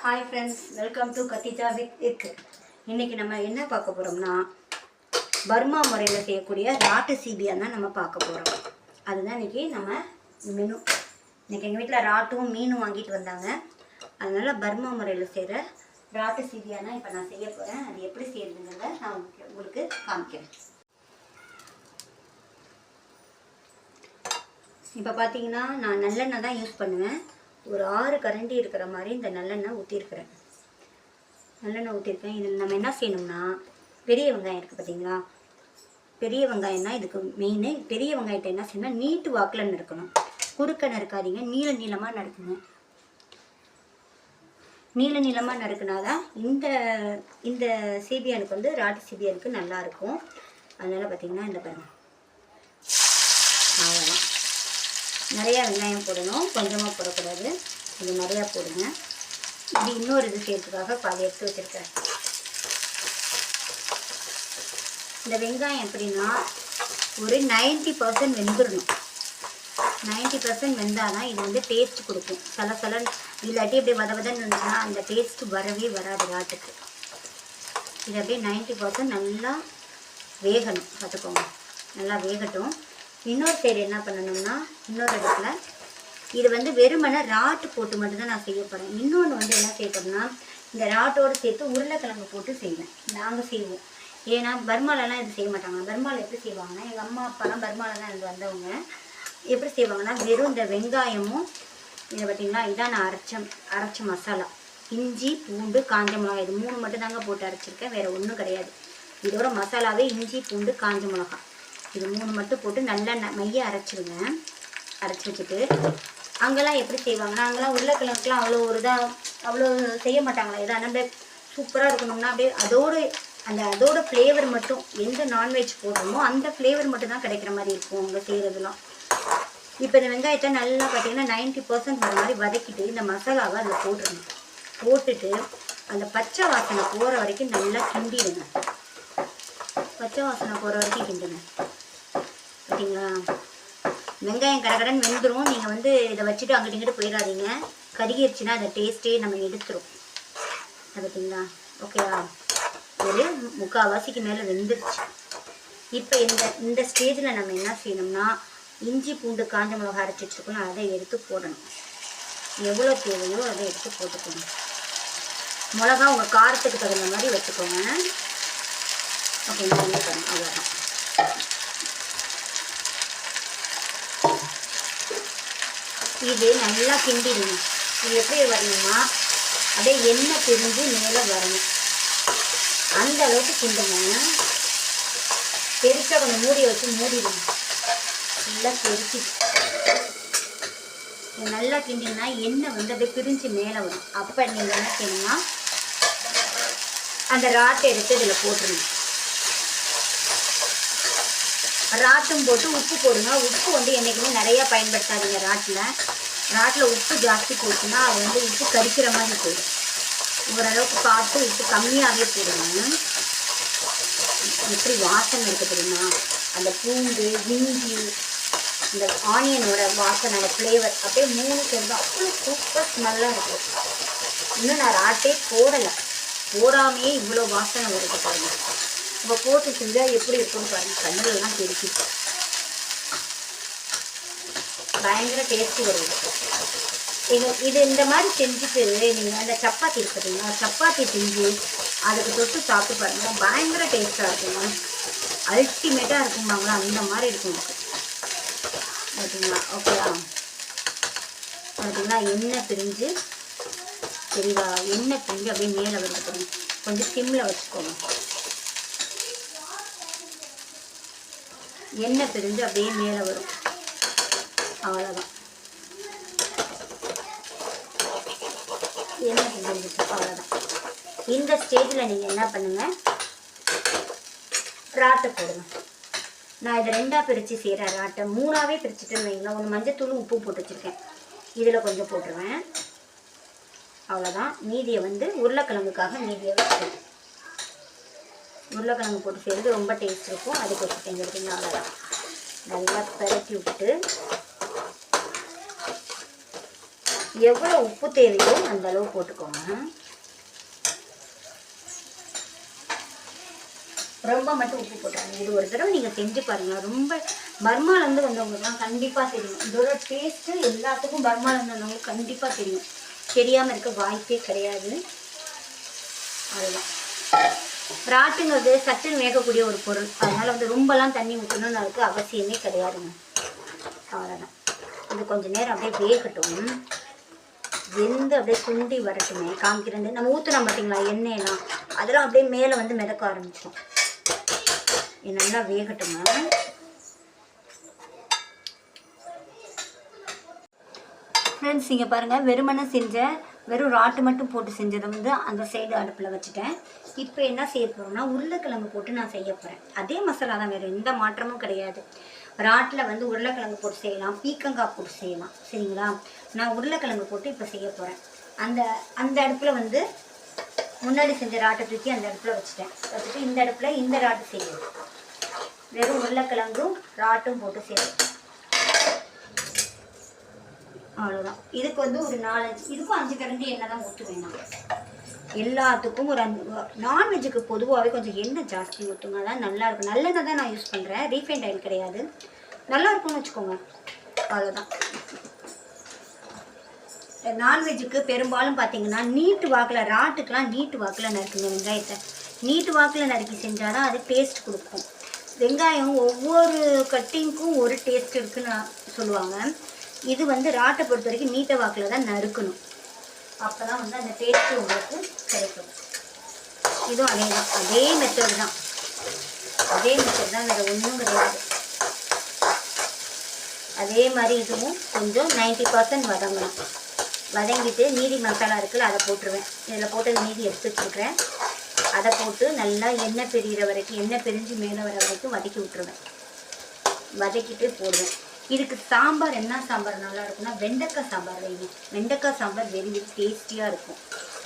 Hi friends, welcome to Khadija with இக். இன்றைக்கி நம்ம என்ன பார்க்க போகிறோம்னா, பர்மா முறையில் செய்யக்கூடிய ராட்டு சீபியா தான் நம்ம பார்க்க போகிறோம். அதுதான் இன்றைக்கி நம்ம மெனு. இன்றைக்கி எங்கள் வீட்டில் ராட்டும் மீனும் வாங்கிட்டு வந்தாங்க. அதனால் பர்மா முறையில் செய்கிற ராட்டு சீபியா தான் இப்போ நான் செய்ய போகிறேன். அது எப்படி செய்யறதுங்கிறத நான் உங்களுக்கு காமிக்கிறேன். இப்போ பார்த்தீங்கன்னா நான் நல்லெண்ணெய் தான் யூஸ் பண்ணுவேன். ஒரு 6 கரண்டி இருக்கிற மாதிரி இந்த நல்லெண்ணெய் ஊற்றிருக்கிறேன். இதில் நம்ம என்ன செய்யணும்னா, பெரிய வெங்காயம் இருக்குது பார்த்தீங்களா, பெரிய வெங்காயம் தான் இதுக்கு மெயின். பெரிய வெங்காயத்தை என்ன செய்யணும், நீட்டு வாக்கில் நறுக்கணும். குறுக்க நறுக்காதீங்க, நீளமாக நறுக்குங்க. நீளமாக நறுக்குனாதான் இந்த சீபியானுக்கு வந்து ராட்டு சீபியானுக்கு நல்லாயிருக்கும். அதனால் பார்த்திங்கன்னா இந்த பாருங்கள், அவ்வளோதான். நிறையா வெங்காயம் போடணும், கொஞ்சமாக போடக்கூடாது. இது நிறையா போடுங்க. இது இன்னொரு இது செய்யறதுக்காக பாதி எடுத்து வச்சுருக்கேன். இந்த வெங்காயம் எப்படின்னா ஒரு 90% வெந்துடணும். 90% வெந்தால் தான் இது வந்து டேஸ்ட் கொடுக்கும். சலசலன்னு இல்லாட்டி அப்படியே வதவதன்னு இருந்துச்சுன்னா அந்த டேஸ்ட்டு வரவே வராது ராட்டுக்கு. இது அப்படியே 90% நல்லா வேகணும். பார்த்துக்கோங்க, நல்லா வேகட்டும். இன்னொரு சைடு என்ன பண்ணணும்னா, இன்னொரு இடத்துல இது வந்து வெறுமனை ராட்டு போட்டு மட்டும்தான் நான் செய்ய போகிறேன். இன்னொன்று வந்து என்ன செய்யணும்னா, இந்த ராட்டோடு சேர்த்து உருளைக்கிழங்கு போட்டு செய்வேன். நாங்கள் செய்வோம். ஏன்னா பர்மாலெலாம் இது செய்ய மாட்டாங்க. பர்மாவில் எப்படி செய்வாங்கன்னா, எங்கள் அம்மா அப்பாலாம் பர்மாவில் தான் எனக்கு வந்தவங்க. எப்படி செய்வாங்கன்னா, வெறும் இந்த வெங்காயமும் இதை பார்த்திங்களா, இதான் நான் அரைச்ச மசாலா. இஞ்சி, பூண்டு, காஞ்ச மிளகாய், இது 3 மட்டும் தாங்க போட்டு அரைச்சிருக்கேன். வேறு ஒன்றும் கிடையாது. இதோட மசாலாவே இஞ்சி, பூண்டு, காஞ்ச மிளகாய், இது 3 மட்டும் போட்டு நல்லா மைய அரைச்சிடுங்க. அரைச்சி வச்சுட்டு அங்கெல்லாம் எப்படி செய்வாங்கன்னா, அங்கெல்லாம் உருளைக்கிழங்குலாம் அவ்வளோ செய்ய மாட்டாங்களா. எதாவது நம்ம சூப்பராக இருக்கணும்னா அப்படியே அதோட ஃப்ளேவர் மட்டும், எந்த நான்வெஜ் போடுறோமோ அந்த ஃப்ளேவர் மட்டும் தான் கிடைக்கிற மாதிரி இருக்கும் அங்கே செய்கிறதுலாம். இப்போ இந்த வெங்காயத்தை நல்லா பார்த்திங்கன்னா 90% வர மாதிரி வதக்கிட்டு இந்த மசாலாவை அதில் போட்டுருங்க. போட்டுட்டு அந்த பச்சை வாசனை போகிற வரைக்கும் நல்லா கிண்டிடுங்க. பச்சை வாசனை போகிற வரைக்கும் கிண்டுங்க. பார்த்தீங்களா, வெங்காயம் கடகடன்னு வெந்துடும். நீங்கள் வந்து இதை வச்சுட்டு அங்கிட்டு இங்கிட்டு போயிடாதீங்க. கருகிருச்சுன்னா அந்த டேஸ்ட்டே நம்ம எடுத்துரும். பார்த்தீங்களா, ஓகேவா, ஒரு 3/4 மேலே வெந்துருச்சு. இப்போ இந்த ஸ்டேஜில் நம்ம என்ன செய்யணும்னா, இஞ்சி, பூண்டு, காஞ்ச மிளகாய் அரைச்சி வச்சுருக்கணும். அதை எடுத்து போடணும். எவ்வளோ தேவையோ அதை எடுத்து போட்டுக்கணும். மிளகா உங்கள் காரத்துக்கு தகுந்த மாதிரி வச்சுக்கோங்க. ஓகேங்களா, அவ்வளோதான். இது நல்லா கிண்டிடுங்க. இது எப்படி வரணும்னா, அப்படியே எண்ணெய் பிரிஞ்சு மேலே வரணும். அந்த அளவுக்கு கிண்டுங்க. பெருசாக கொஞ்சம் மூடியை வச்சு மூடிடுங்க. நல்லா பெருச்சு நல்லா கிண்டிங்கன்னா எண்ணெய் வந்து அப்படியே பிரிஞ்சு மேலே வரும். அப்போ நீங்கள் என்ன செய்யணும்னா, அந்த ராட்டை எடுத்து இதில் போட்டுருங்க. ராட்டும் போட்டு உப்பு போடுங்க. உப்பு வந்து என்றைக்குமே நிறையா பயன்படுத்தாதீங்க. ராட்டில் உப்பு ஜாஸ்தி போச்சுன்னா அது வந்து உப்பு கரிக்கிற மாதிரி போயிடும். ஓரளவுக்கு பார்த்து உப்பு கம்மியாகவே போடுங்க. எப்படி வாசனை இருக்குது தெரியுமா, அந்த பூண்டு, இஞ்சி, இந்த ஆனியனோட வாசனை, அந்த ஃப்ளேவர் அப்படியே 3 சேர்ந்து அவ்வளோ சூப்பர் ஸ்மெல்லாக இருக்குது. இன்னும் நான் ராட்டே போடாமையே இவ்வளோ வாசனை வருது பாருங்கள். இப்போ போட்டு செஞ்சால் எப்படி இருக்குன்னு பாருங்கள். கண்ணுலலாம் தெரிச்சு பயங்கர டேஸ்ட்டு வருது. இது இந்த மாதிரி செஞ்சுட்டு நீங்கள் அந்த சப்பாத்தி இருக்குதுங்களா, சப்பாத்தி செஞ்சு அதுக்கு தொட்டு சாப்பிட்டு பாருங்கள். பயங்கர டேஸ்ட்டாக இருக்குங்க. அல்டிமேட்டாக இருக்குமாங்களா, அந்த மாதிரி இருக்கும். ஓகேங்களா, ஓகேவா, பார்த்தீங்களா, எண்ணெய் பிரிஞ்சு சரிவா, எண்ணெய் பிரிஞ்சு அப்படியே மேலே வந்துக்கணும். கொஞ்சம் சிம்மில் வச்சுக்கோங்க. எண்ணெய் பிரிஞ்சு அப்படியே மேலே வரும். அவ்வளோதான், எண்ணெய் பிரிஞ்சிச்சு. அவ்வளோதான். இந்த ஸ்டேஜில் நீங்கள் என்ன பண்ணுங்கள், ராட்டை போடுங்க. நான் இதை 2ஆக பிரித்து செய்கிறேன். ராட்டை 3ஆகவே பிரிச்சுட்டுன்னு வைங்களா. ஒன்று மஞ்சத்தூள் உப்பு போட்டு வச்சுருக்கேன், இதில் கொஞ்சம் போட்டுருவேன். அவ்வளோதான். மீதியை வந்து உருளைக்கிழங்குக்காக மீதியை வச்சுருவேன். உருளைக்கிழங்கு போட்டு செய்கிறது ரொம்ப டேஸ்ட் இருக்கும். அதுக்கு வச்சுட்டேங்க. எடுத்துங்க. அவ்வளோதான். நல்லா பரட்டி விட்டு எவ்வளோ உப்பு தேவையோ அந்த அளவு போட்டுக்கோங்க. ரொம்ப மட்டும் உப்பு போட்டாங்க. இது ஒரு தடவை நீங்கள் செஞ்சு பாருங்கள். ரொம்ப பர்மாலேருந்து வந்தவங்களுக்குலாம் கண்டிப்பாக தெரியும். இதோட டேஸ்ட்டு எல்லாத்துக்கும் பர்மாலேருந்து வந்தவங்களுக்கு கண்டிப்பாக தெரியும். தெரியாமல் இருக்க வாய்ப்பே கிடையாது. அதுதான் ராட்டுங்கிறது சட்டுன்னு வேகக்கூடிய ஒரு பொருள். அதனால் வந்து ரொம்பலாம் தண்ணி ஊற்றணும்னு அதுக்கு அவசியமே கிடையாதுங்க. அவ்வளோதான். இது கொஞ்சம் நேரம் அப்படியே வேகட்டும். வெந்து அப்படியே சுண்டி வரட்டுமே காமிக்கிறது. நம்ம ஊற்றுனோம் பார்த்தீங்களா எண்ணெயெல்லாம், அதெல்லாம் அப்படியே மேலே வந்து மிதக்க ஆரம்பிச்சிடும். இது நல்லா வேகட்டுங்க. ஃப்ரெண்ட்ஸ் இங்கே பாருங்கள், வெறுமனை வெறும் ராட்டு மட்டும் போட்டு செஞ்சதை வந்து அந்த சைடு அடுப்பில் வச்சுட்டேன். இப்போ என்ன செய்ய போகிறோம்னா உருளைக்கிழங்கு போட்டு நான் செய்ய போகிறேன். அதே மசாலா தான், வேறு எந்த மாற்றமும் கிடையாது. ராட்டில் வந்து உருளைக்கிழங்கு போட்டு செய்யலாம், பீக்கங்காய் போட்டு செய்யலாம். சரிங்களா? நான் உருளைக்கிழங்கு போட்டு இப்போ செய்ய போகிறேன். அந்த அடுப்பில் வந்து முன்னாடி செஞ்ச ராட்டை தூக்கி அந்த அடுப்பில் வச்சுட்டு இந்த அடுப்பில் இந்த ராட்டு செய்யணும். வெறும் உருளைக்கிழங்கும் ராட்டும் போட்டு செய்யணும். அவ்வளோதான். இதுக்கு வந்து ஒரு 4-5, இதுக்கும் 5 கரண்டி எண்ணெய் தான் ஊற்றுவேன் நான். எல்லாத்துக்கும் ஒரு நான்வெஜ்ஜுக்கு பொதுவாகவே கொஞ்சம் எண்ணெய் ஜாஸ்தி ஊற்றுங்க. அதான் நல்லாயிருக்கும். நல்லெண்ணெய் தான் நான் யூஸ் பண்ணுறேன், ரீஃபைண்ட் ஆயில் கிடையாது. நல்லா இருக்கும்னு வச்சுக்கோங்க. அவ்வளோதான். நான்வெஜ்ஜுக்கு பெரும்பாலும் பார்த்தீங்கன்னா நீட்டு வாக்கில், ராட்டுக்கெலாம் நீட்டு வாக்கில் நறுக்குங்க. வெங்காயத்தை நீட்டு வாக்கில் நறுக்கி செஞ்சால் தான் அது டேஸ்ட் கொடுக்கும். வெங்காயம் ஒவ்வொரு கட்டிங்க்கும் ஒரு டேஸ்ட் இருக்குன்னு சொல்லுவாங்க. இது வந்து ராட்டை பொறுத்த வரைக்கும் நீட்ட வாக்கில் தான் நறுக்கணும். அப்போ தான் வந்து அந்த டேஸ்ட்டு உங்களுக்கு கிடைக்கும். இதுவும் அதே தான், அதே மெத்தட் தான், வேறு ஒன்றும் கிடையாது. அதே மாதிரி இதுவும் கொஞ்சம் 90% வதங்கணும். வதங்கிட்டு மீதி மசாலா இருக்குல்ல அதை போட்டுருவேன். இதில் போட்டது மீதி எடுத்து வச்சுருக்கிறேன். அதை போட்டு நல்லா எண்ணெய் பிரிகிற வரைக்கும், எண்ணெய் பிரிஞ்சு மேலே வர வரைக்கும் வதக்கி விட்டுருவேன். வதக்கிட்டு போடுவேன். இதுக்கு சாம்பார் என்ன சாம்பார் நல்லா இருக்குன்னா வெண்டைக்காய் சாம்பார் வைங்க. வெண்டைக்காய் சாம்பார் வெரி வெரி டேஸ்டியாக இருக்கும்.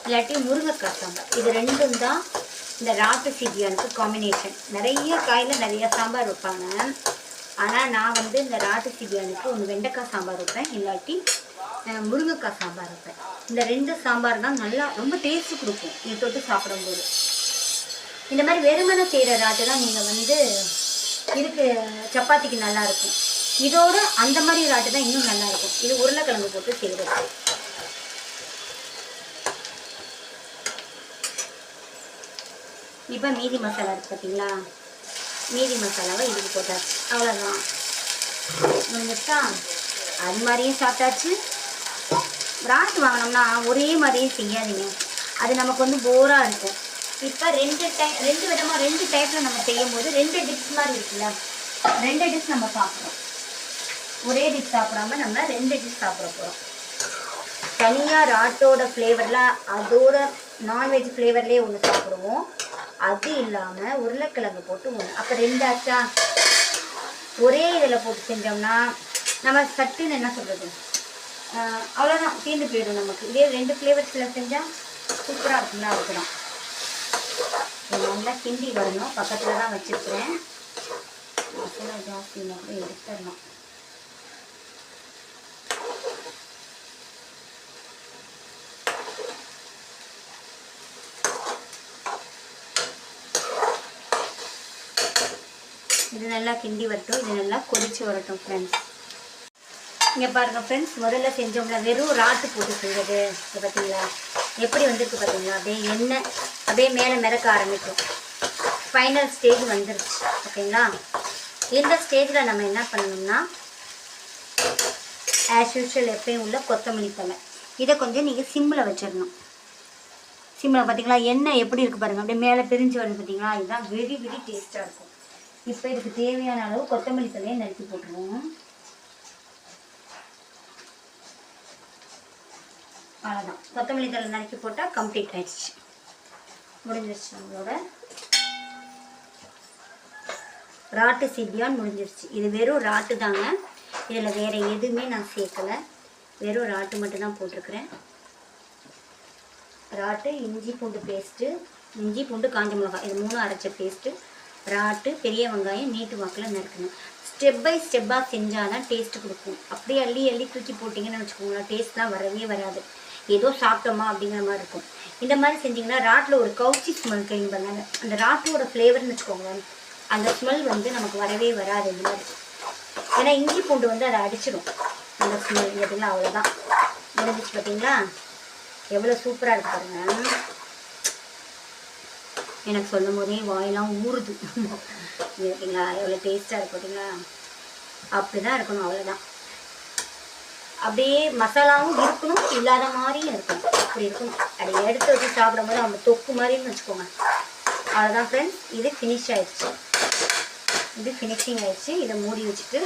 இல்லாட்டி முருங்கைக்காய் சாம்பார். இது ரெண்டும் தான் இந்த ராட்டு சிபியானுக்கு காம்பினேஷன். நிறைய காயில் நிறைய சாம்பார் வைப்பாங்க. ஆனால் நான் வந்து இந்த ராட்டு சிபியானுக்கு ஒன்று வெண்டைக்காய் சாம்பார் வைப்பேன், இல்லாட்டி முருங்கைக்காய் சாம்பார் வைப்பேன். இந்த 2 சாம்பார் தான் நல்லா ரொம்ப டேஸ்ட்டு கொடுக்கும் இது தொட்டு சாப்பிடும்போது. இந்த மாதிரி வெறுமனை செய்கிற ராட்டு தான் நீங்கள் வந்து இதுக்கு சப்பாத்திக்கு நல்லாயிருக்கும். இதோடு அந்த மாதிரி ராட்டு தான் இன்னும் நல்லாயிருக்கும். இது உருளைக்கிழங்கு போட்டு செய்கிறது. இப்போ மீதி மசாலா இருக்குது பார்த்தீங்களா, மீதி மசாலாவை இதுக்கு போட்டாச்சு. அவ்வளோதான், முடிஞ்சிட்டா. அது மாதிரியும் சாப்பிட்டாச்சு. ராட்டு வாங்கினோம்னா ஒரே மாதிரியும் செய்யாதீங்க, அது நமக்கு வந்து போராக இருக்கும். இப்போ 2 விதமாக 2 டைப்பில் நம்ம செய்யும் போது 2 டிஷ் மாதிரி இருக்குல்ல, 2 டிஷ் நம்ம சாப்பிட்றோம். ஒரே டிஷ் சாப்பிடாம நம்ம 2 டிஷ் சாப்பிட போகிறோம். தனியாக ராட்டோட ஃப்ளேவரில் அதோட நான்வெஜ் ஃப்ளேவர்லேயே ஒன்று சாப்பிடுவோம். அது இல்லாமல் உருளைக்கிழங்கு போட்டு ஒன்று, அப்போ 2 ஆச்சா. ஒரே இதில் போட்டு செஞ்சோம்னா நம்ம சட்டுன்னு என்ன சொல்கிறது, அவ்வளோதான், தீர்ந்து போயிடும் நமக்கு. இதே 2 ஃப்ளேவர்ஸில் செஞ்சால் சூப்பராக இருக்குங்களா. அதுக்கு தான் நல்லா கிண்டி வரணும். பக்கத்தில் தான் வச்சுருக்கிறேன். மசாலா ஜாஸ்தினா கூட எடுத்துடணும். இது நல்லா கிண்டி வரட்டும். இது நல்லா கொதிச்சு வரட்டும் ஃப்ரெண்ட்ஸ். இங்கே பாருங்கள் ஃப்ரெண்ட்ஸ், முதல்ல செஞ்சோம்ல வெறும் ராட்டு போட்டு செய்வது, இது பார்த்தீங்களா எப்படி வந்துருக்கு பார்த்தீங்களா. அப்படியே எண்ணெய் அப்படியே மேலே மிதக்க ஆரம்பிக்கும். ஃபைனல் ஸ்டேஜ் வந்துருச்சு. ஓகேங்களா. இந்த ஸ்டேஜில் நம்ம என்ன பண்ணணும்னா ஆஸ் யூஷுவல் எப்பயும் உள்ள கொத்தமல்லி தழை, இதை கொஞ்சம் நீங்கள் சிம்மில் வச்சிடணும். சிம்மில் பார்த்தீங்களா எண்ணெய் எப்படி இருக்குது பாருங்கள், அப்படியே மேலே பிரிஞ்சு வருது பார்த்தீங்களா. இதுதான் வெரி வெரி டேஸ்ட்டாக இருக்கும். இப்போ இதுக்கு தேவையான அளவு கொத்தமல்லி தழையை நறுக்கி போட்டுருவோம். அவ்வளோதான், கொத்தமல்லி தழை நறுக்கி போட்டால் கம்ப்ளீட் ஆயிடுச்சு, முடிஞ்சிருச்சு. நம்மளோட ராட்டு சிபியான் முடிஞ்சிருச்சு. இது வெறும் ராட்டு தாங்க, இதில் வேறு எதுவுமே நான் சேர்க்கலை, வெறும் ராட்டு மட்டும்தான் போட்டிருக்கிறேன். ராட்டு, இஞ்சி பூண்டு பேஸ்ட்டு, இஞ்சி பூண்டு காஞ்ச மிளகாய், இது 3 அரைச்ச பேஸ்ட்டு, ராட்டு, பெரிய வெங்காயம் நீட்டு வாக்கில் நறுக்கணும். ஸ்டெப் பை ஸ்டெப்பாக செஞ்சால் தான் டேஸ்ட்டு கொடுக்கும். அப்படியே அள்ளி அள்ளி தூக்கி போட்டிங்கன்னு வச்சுக்கோங்களேன், டேஸ்ட்லாம் வரவே வராது. ஏதோ சாப்பிட்டோமா அப்படிங்கிற மாதிரி இருக்கும். இந்த மாதிரி செஞ்சிங்கன்னா ராட்டில் ஒரு கவுச்சி ஸ்மெல் க்ளீன் பண்ணாங்க, அந்த ராட்டோட ஃப்ளேவர்னு வச்சுக்கோங்களேன், அந்த ஸ்மெல் வந்து நமக்கு வரவே வராது இந்த மாதிரி. ஏன்னா இஞ்சி பூண்டு வந்து அதை அடிச்சிடும் அந்த ஸ்மெல். பார்த்தீங்களா, அவ்வளோதான் முடிஞ்சிச்சு. பார்த்தீங்களா எவ்வளோ சூப்பராக இருக்கு பாருங்க. எனக்கு சொல்லும் போதே வாயெல்லாம் ஊறுது. பார்த்தீங்களா எவ்வளோ டேஸ்ட்டாக இருக்கு பார்த்தீங்களா. அப்படி தான் இருக்கணும், அவ்வளோதான். அப்படியே மசாலாவும் இருக்கணும், இல்லாத மாதிரியும் இருக்கணும், அப்படி இருக்கணும். அதை எடுத்து வச்சு சாப்பிடும்போது அவங்க தொக்கு மாதிரின்னு வச்சுக்கோங்க. அவ்வளோதான் ஃப்ரெண்ட்ஸ், இது ஃபினிஷ் ஆயிடுச்சு. இது ஃபினிஷிங் ஆயிடுச்சு. இதை மூடி வச்சுட்டு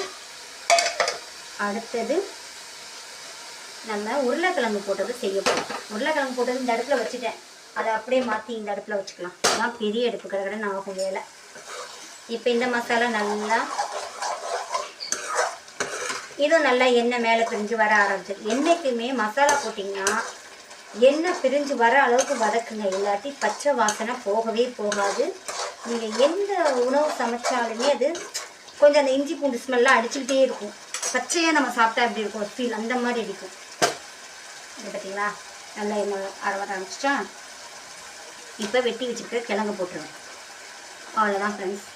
அடுத்தது நம்ம உருளைக்கிழங்கு போட்டது செய்ய போகிறோம். உருளைக்கிழங்கு போட்டது இந்த அடுப்பில் வச்சுட்டேன், அதை அப்படியே மாற்றி இந்த அடுப்பில் வச்சுக்கலாம். அதான் பெரிய அடுப்பு கடை ஆகும் வேலை. இப்போ இந்த மசாலா நல்லா இதுவும் நல்லா எண்ணெய் மேலே பிரிஞ்சு வர ஆரம்பிச்சிருக்கு. என்றைக்குமே மசாலா போட்டிங்கன்னா எண்ணெய் பிரிஞ்சு வர அளவுக்கு வதக்குங்க, இல்லாட்டி பச்சை வாசனை போகவே போகாது. நீங்கள் எந்த உணவு சமைச்சாலுமே அது கொஞ்சம் அந்த இஞ்சி பூண்டு ஸ்மெல்லாம் அடிச்சுக்கிட்டே இருக்கும். பச்சையாக நம்ம சாப்பிட்டா எப்படி இருக்கும் ஒரு ஃபீல், அந்த மாதிரி அடிக்கும். இது பார்த்தீங்களா நல்லா எண்ணெய் வர ஆரம்பிச்சிட்டா. இப்போ வெட்டி வச்சுட்டு கிழங்கு போட்டுருவேன். அவ்வளோதான் ஃப்ரெண்ட்ஸ்.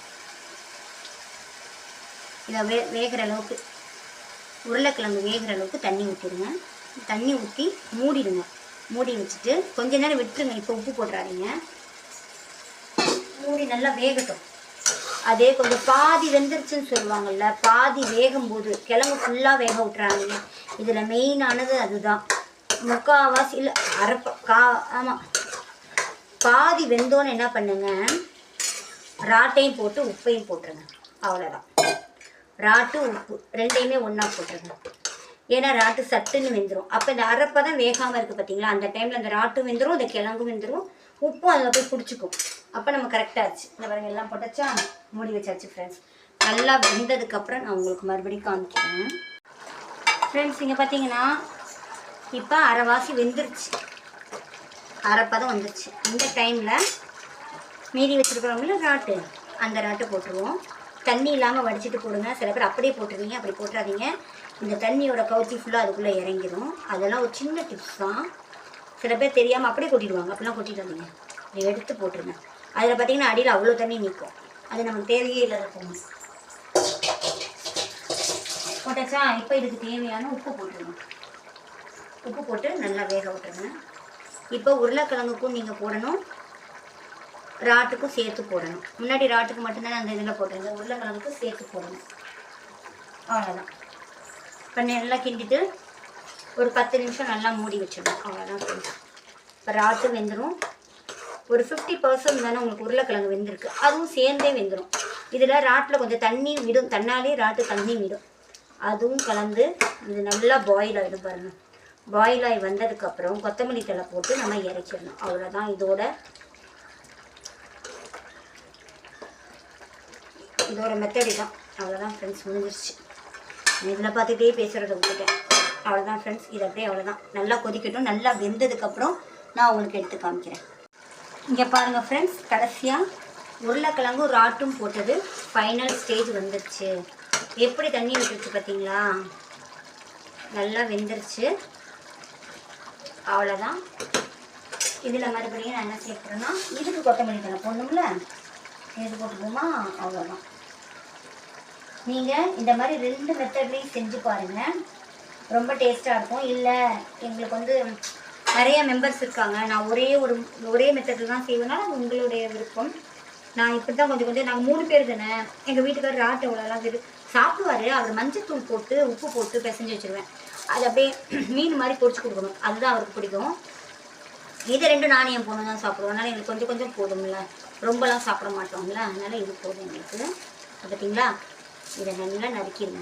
இதை வேகிற அளவுக்கு உருளைக்கிழங்கு வேகிற அளவுக்கு தண்ணி ஊற்றிடுங்க. தண்ணி ஊற்றி மூடிடுங்க. மூடி வச்சுட்டு கொஞ்ச நேரம் விட்டுருங்க. இப்போ உப்பு போட்டுறாதீங்க, மூடி நல்லா வேகட்டும். அதே கொஞ்சம் பாதி வெந்துருச்சுன்னு சொல்லுவாங்கள்ல, பாதி வேகும்போது கிழங்கு ஃபுல்லாக வேக விட்டுறாங்க. இதில் மெயினானது அதுதான். முக்கால்வாசி இல்லை ஆமாம், பாதி வெந்தோன்னு என்ன பண்ணுங்க, ராட்டையும் போட்டு உப்பையும் போட்டுருங்க. அவ்வளோதான். ராட்டு உப்பு ரெண்டையுமே ஒன்றா போட்டுருங்க. ஏன்னா ராட்டு சட்டுன்னு வெந்துடும். அப்போ இந்த அரைப்பை தான் வேகாமல் இருக்குது பார்த்தீங்களா, அந்த டைமில் அந்த ராட்டும் வெந்துடும், இந்த கிழங்கும் வெந்துடும், உப்பும் அதில் போய் பிடிச்சிக்கும். அப்போ நம்ம கரெக்டாகிடுச்சு. இந்த பாருங்க எல்லாம் போட்டாச்சா, மூடி வச்சாச்சு ஃப்ரெண்ட்ஸ். நல்லா வெந்ததுக்கப்புறம் நான் உங்களுக்கு மறுபடியும் காமிக்கிறேன் ஃப்ரெண்ட்ஸ். இங்கே பார்த்தீங்கன்னா இப்போ அரைவாசி வெந்துருச்சு, அரைப்பதம் வந்துருச்சு. இந்த டைமில் மீதி வச்சுருக்கிறவங்கள ராட்டு, அந்த ராட்டை போட்டுருவோம். தண்ணி இல்லாமல் வடிச்சிட்டு போடுங்க. சில பேர் அப்படியே போட்டுருவீங்க, அப்படி போட்டுறாதீங்க. இந்த தண்ணியோட கவுச்சி ஃபுல்லாக அதுக்குள்ளே இறங்கிடும். அதெல்லாம் ஒரு சின்ன டிப்ஸ் தான். சில பேர் தெரியாமல் அப்படியே கொட்டிடுவாங்க, அப்படிலாம் கொட்டிடாதீங்க, இதை எடுத்து போட்டுருங்க. அதில் பார்த்தீங்கன்னா அடியில் அவ்வளோ தண்ணி நிற்கும், அது நமக்கு தேவையே இல்லாத போகும். போட்டாச்சா. இப்போ இதுக்கு தேவையான உப்பு போட்டுருங்க. உப்பு போட்டு நல்லா வேக விட்டுருங்க. இப்போ உருளைக்கிழங்குக்கும் நீங்கள் போடணும், ராட்டுக்கும் சேர்த்து போடணும். முன்னாடி ராட்டுக்கு மட்டும்தான் அந்த இதில் போட்டுருங்க, உருளைக்கிழங்குக்கும் சேர்த்து போடணும். அவ்வளோதான். இப்போ நல்லா கிண்டிட்டு ஒரு 10 நிமிஷம் நல்லா மூடி வச்சிடணும். அவ்வளோதான் ஃப்ரெண்ட்ஸ். இப்போ ராட்டு வெந்துடும். ஒரு 50% தானே உங்களுக்கு உருளைக்கிழங்கு வெந்திருக்கு, அதுவும் சேர்ந்தே வெந்துடும். இதில் ராட்டில் கொஞ்சம் தண்ணி விடும், தன்னாலே ராட்டு தண்ணி விடும், அதுவும் கலந்து இது நல்லா பாயில் ஆகிடும் பாருங்கள். பாயில் ஆகி வந்ததுக்கப்புறம் கொத்தமல்லி தழை போட்டு நம்ம இறக்கிடணும். அவ்வளோதான். இதோட மெத்தடி தான். அவ்வளோதான் ஃப்ரெண்ட்ஸ், முடிஞ்சிருச்சு. இதில் பார்த்துட்டே பேசுகிறத விட்டுட்டேன். அவ்வளோதான் ஃப்ரெண்ட்ஸ், இது அப்படியே அவ்வளோதான். நல்லா கொதிக்கட்டும். நல்லா வெந்ததுக்கப்புறம் நான் உங்களுக்கு எடுத்து காமிக்கிறேன். இங்கே பாருங்கள் ஃப்ரெண்ட்ஸ், கடைசியாக உருளைக்கிழங்கும் ராட்டும் போட்டது ஃபைனல் ஸ்டேஜ் வந்துருச்சு. எப்படி தண்ணி விட்டுருச்சு பார்த்தீங்களா, நல்லா வெந்துருச்சு. அவ்வளோதான். இதில் மறுபடியும் நான் என்ன சேர்க்குறேன்னா, இதுக்கு கொத்தமல்லி தழை போடணும்ல, இது போட்டுக்கோமா. அவ்வளோதான். நீங்கள் இந்த மாதிரி 2 மெத்தட்லேயும் செஞ்சு பாருங்கள், ரொம்ப டேஸ்ட்டாக இருக்கும். இல்லை எங்களுக்கு வந்து நிறைய மெம்பர்ஸ் இருக்காங்க, நான் ஒரே மெத்தடில் தான் செய்வேன்னா அது உங்களுடைய விருப்பம். நான் இப்படி தான் கொஞ்சம் நாங்கள் 3 பேர் தானே. எங்கள் வீட்டுக்காரர் ராட்டு எவ்வளோலாம் சாப்பிடுவார். அவர் மஞ்சத்தூள் போட்டு உப்பு போட்டு பிசைஞ்சு வச்சுருவேன். அது அப்படியே மீன் மாதிரி பொரிச்சு கொடுக்கணும், அதுதான் அவருக்கு பிடிக்கும். இது 2 நானும் என் பொண்ணு தான் சாப்பிடுவோம். அதனால் எங்களுக்கு கொஞ்சம் போதும்ல, ரொம்பலாம் சாப்பிட மாட்டோம்ல, அதனால் இது போதும் எங்களுக்கு. பார்த்தீங்களா, இதை நல்லா நறுக்கிடுங்க.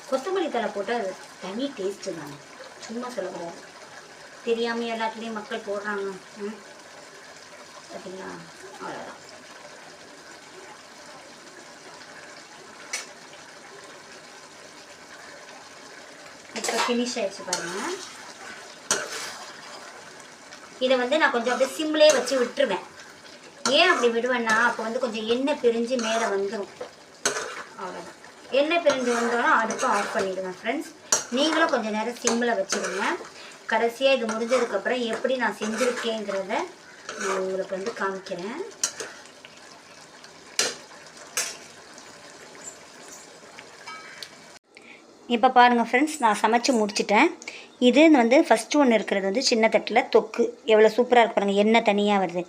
கொத்தமல்லி தழை போட்டால் அது தனி டேஸ்ட்டு தானே, சும்மா சொல்லக்கூடாது. தெரியாமல் எல்லாத்துலேயும் மக்கள் போடுறாங்க. பார்த்தீங்களா, அவ்வளோதான். இப்போ ஃபினிஷ் ஆகிடுச்சு பாருங்கள். இதை வந்து நான் கொஞ்சம் அப்படியே சிம்லே வச்சு விட்டுருவேன். ஏன் அப்படி விடுவேன்னா, அப்போ வந்து கொஞ்சம் எண்ணெய் பிரிஞ்சு மேலே வந்துடும். அவ்வளோதான். எண்ணெய் பிரிஞ்சு வந்தோன்னா அடுப்பு ஆஃப் பண்ணிவிடுவேன் ஃப்ரெண்ட்ஸ். நீங்களும் கொஞ்சம் நேரம் சிம்மில் வச்சுடுங்க. கடைசியாக இது முடிஞ்சதுக்கப்புறம் எப்படி நான் செஞ்சுருக்கேங்கிறத நான் உங்களுக்கு வந்து காமிக்கிறேன். இப்போ பாருங்கள் ஃப்ரெண்ட்ஸ், நான் சமைச்சு முடிச்சிட்டேன். இது வந்து ஃபஸ்ட்டு ஒன்று இருக்கிறது வந்து சின்ன தட்டில் தொக்கு எவ்வளோ சூப்பராக இருக்கு பாருங்கள், எண்ணெய் தனியாக வருது.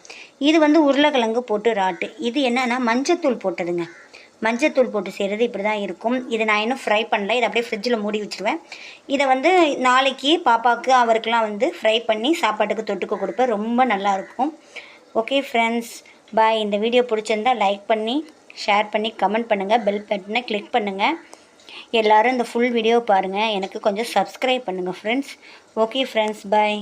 இது வந்து உருளைக்கிழங்கு போட்டு ராட்டு. இது என்னென்னா மஞ்சத்தூள் போட்டதுங்க. மஞ்சத்தூள் போட்டு செய்கிறது இப்படி தான் இருக்கும். இதை நான் இன்னும் ஃப்ரை பண்ணல, இதை அப்படியே ஃப்ரிட்ஜில் மூடி வச்சுருவேன். இதை வந்து நாளைக்கு பாப்பாவுக்கு அவருக்கெலாம் வந்து ஃப்ரை பண்ணி சாப்பாட்டுக்கு தொட்டுக்க கொடுப்பேன். ரொம்ப நல்லாயிருக்கும். ஓகே ஃப்ரெண்ட்ஸ், பாய். இந்த வீடியோ பிடிச்சிருந்தா லைக் பண்ணி ஷேர் பண்ணி கமெண்ட் பண்ணுங்கள். பெல் பட்டனை கிளிக் பண்ணுங்கள். எல்லோரும் இந்த ஃபுல் வீடியோ பாருங்கள். எனக்கு கொஞ்சம் சப்ஸ்கிரைப் பண்ணுங்கள் ஃப்ரெண்ட்ஸ். ஓகே ஃப்ரெண்ட்ஸ், பாய்.